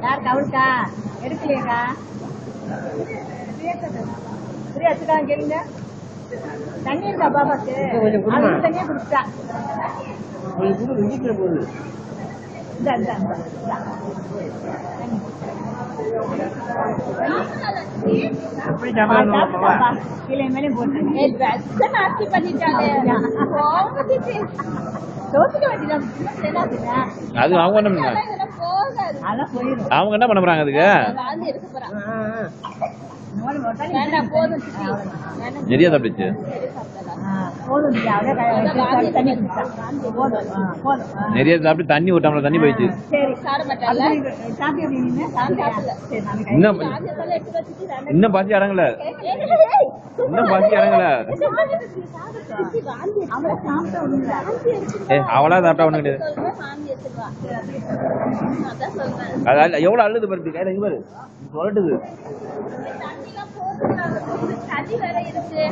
யாருக்கு அவளுக்கா எடுக்கலையாக்கா ஃப்ரீயா வச்சுக்காங்க கேளுங்க. தண்ணி இருக்கா பாப்பாக்கு? தண்ணியே குடிச்சா கீழே மேலே போட்டு அது அவங்க என்ன பண்ண போறாங்க அதுக்கு? நிறைய தப்பிச்சு நிறைய சாப்பிட்டு தண்ணி ஊட்டாமல தண்ணி போயிடுச்சு. இன்னும் பசி அடங்கல, இன்னும் பசி அடங்கல. அவளா சாப்பிட்டா ஒண்ணு கிடையாது. எவ்வளவு அழுது பாரு கையில இங்க பாரு சொல்லட்டுது. தண்ணி வேற இருக்கு.